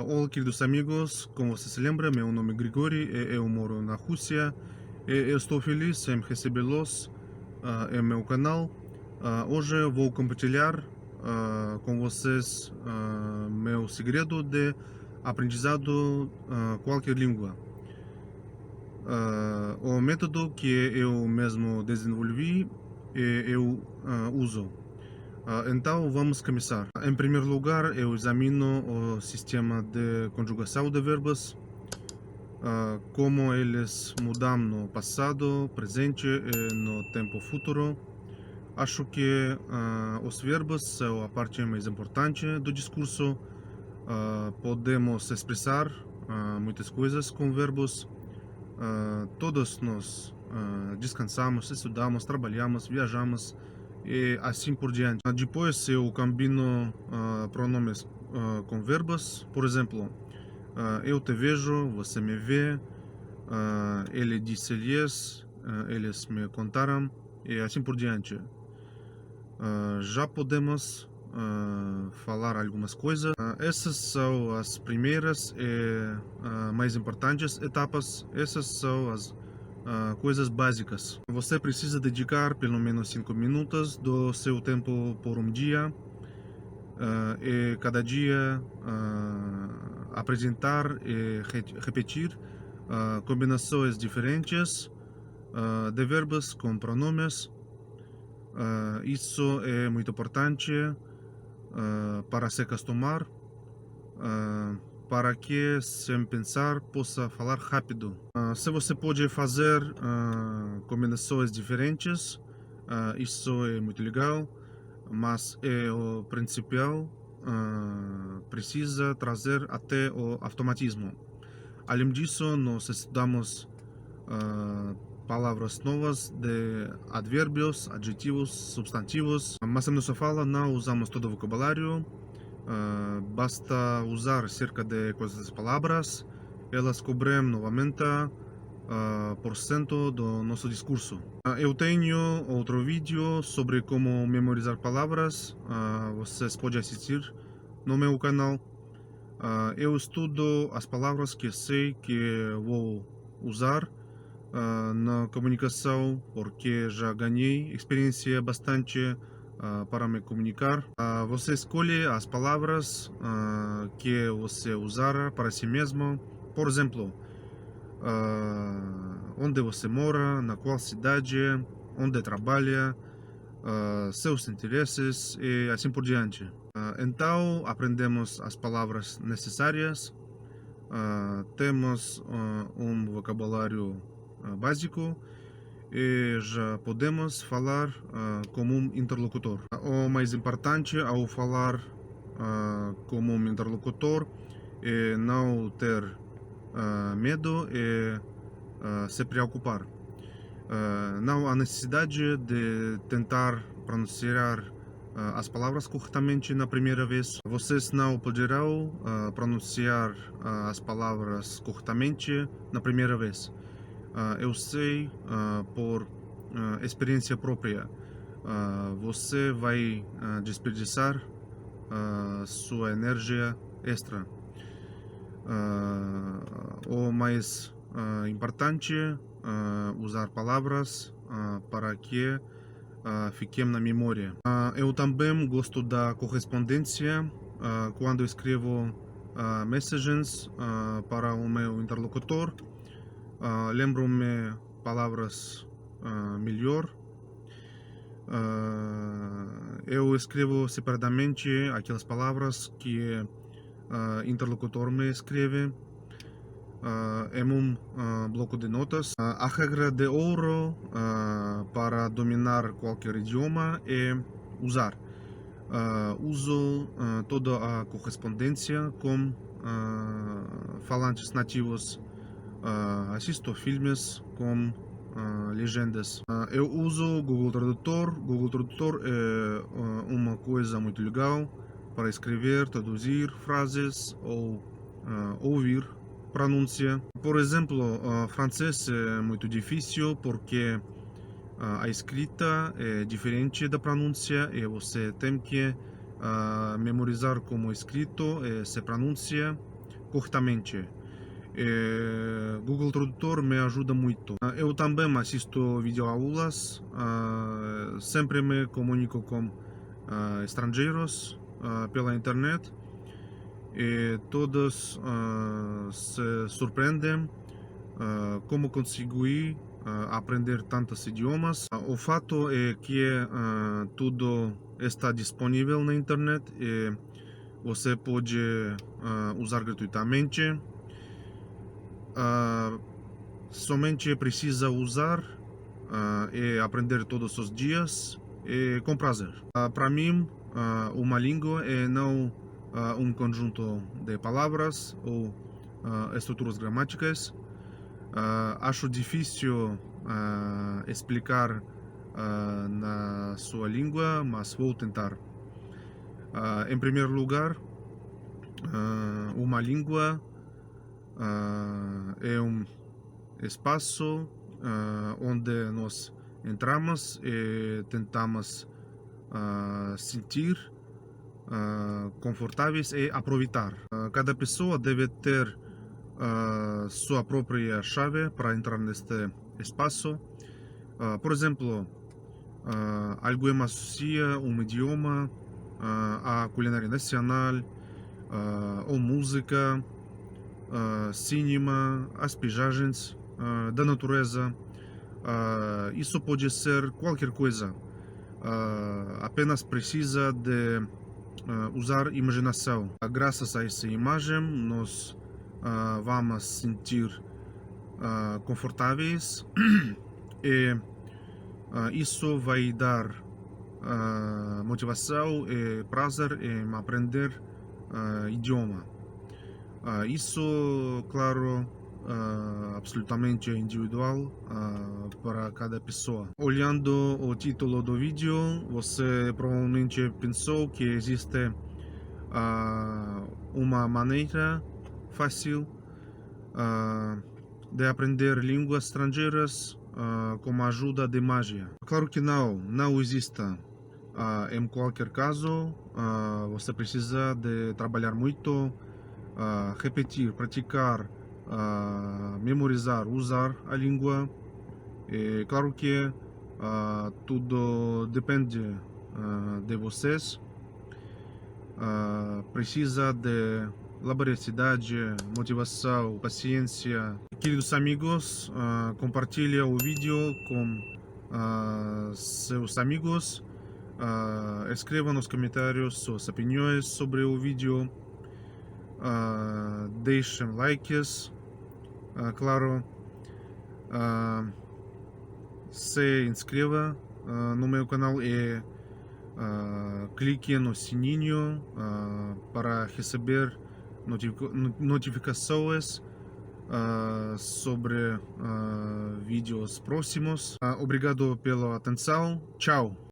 Olá, queridos amigos, como você se lembra, meu nome é Grigori e eu moro na Rússia e eu estou feliz em recebê-los em meu canal. Hoje eu vou compartilhar com vocês meu segredo de aprendizado qualquer língua. O método que eu mesmo desenvolvi e eu uso. Então vamos começar. Em primeiro lugar, eu examino o sistema de conjugação de verbos, como eles mudam no passado, presente e no tempo futuro. Acho que os verbos são a parte mais importante do discurso. Podemos expressar muitas coisas com verbos. Todos nós descansamos, estudamos, trabalhamos, viajamos e assim por diante. Depois eu combino pronomes com verbos. Por exemplo, eu te vejo, você me vê, ele disse-lhes, eles me contaram e assim por diante. Já podemos falar algumas coisas. Essas são as primeiras e mais importantes etapas. Essas são as coisas básicas. Você precisa dedicar pelo menos 5 minutos do seu tempo por um dia e cada dia apresentar e repetir combinações diferentes de verbos com pronomes. Isso é muito importante para se acostumar, para que, sem pensar, possa falar rápido. Se você pode fazer combinações diferentes, isso é muito legal, mas é o principal, precisa trazer até o automatismo. Além disso, nós estudamos palavras novas de advérbios, adjetivos, substantivos, mas em nossa fala não usamos todo o vocabulário. Basta usar cerca de 400 palavras, elas cobrem 90% do nosso discurso. Eu tenho outro vídeo sobre como memorizar palavras, vocês podem assistir no meu canal. Eu estudo as palavras que sei que vou usar na comunicação, porque já ganhei experiência bastante para me comunicar. Você escolhe as palavras que você usar para si mesmo. Por exemplo, onde você mora, na qual cidade, onde trabalha, seus interesses e assim por diante. Então aprendemos as palavras necessárias, temos um vocabulário básico e já podemos falar como um interlocutor. O mais importante ao falar como um interlocutor é não ter medo e se preocupar. Não há necessidade de tentar pronunciar as palavras corretamente na primeira vez. Vocês não poderão pronunciar as palavras corretamente na primeira vez. Eu sei por experiência própria. Você vai desperdiçar sua energia extra. O mais importante usar palavras para que fiquem na memória. Eu também gosto da correspondência quando escrevo mensagens para o meu interlocutor. Lembro-me palavras melhor. Eu escrevo separadamente aquelas palavras que interlocutor me escreve em um bloco de notas. A regra de ouro para dominar qualquer idioma é usar. Uso toda a correspondência com falantes nativos. Assisto filmes com legendas. Eu uso Google Tradutor. Google Tradutor é uma coisa muito legal para escrever, traduzir frases ou ouvir pronúncia. Por exemplo, francês é muito difícil porque a escrita é diferente da pronúncia e você tem que memorizar como é escrito e se pronuncia. corretamente. Google Tradutor me ajuda muito. Eu também assisto videoaulas, sempre me comunico com estrangeiros pela internet e todos se surpreendem como consegui aprender tantos idiomas. O fato é que tudo está disponível na internet e você pode usar gratuitamente. Somente precisa usar e aprender todos os dias e com prazer. Para mim, uma língua é não um conjunto de palavras ou estruturas gramáticas. Acho difícil explicar na sua língua, mas vou tentar. Em primeiro lugar, uma língua é um espaço onde nós entramos e tentamos sentir confortáveis e aproveitar. Cada pessoa deve ter sua própria chave para entrar neste espaço. Por exemplo, alguém associa um idioma à culinária nacional, ou música, cinema, as paisagens da natureza. Isso pode ser qualquer coisa. Apenas precisa de usar imaginação. Graças a essa imagem, nós vamos sentir confortáveis e isso vai dar motivação e prazer em aprender idioma. Isso, claro, absolutamente individual para cada pessoa. Olhando o título do vídeo, você provavelmente pensou que existe uma maneira fácil de aprender línguas estrangeiras com a ajuda de magia. Claro que não existe. Em qualquer caso, você precisa de trabalhar muito, repetir, praticar, memorizar, usar a língua. E claro que tudo depende de vocês. Precisa de laboriosidade, motivação, paciência. Queridos amigos, compartilhe o vídeo com seus amigos. Escreva nos comentários suas opiniões sobre o vídeo. Deixem likes. Claro, se inscreva no meu canal e clique no sininho para receber notificações sobre vídeos próximos. Obrigado pela atenção. Tchau!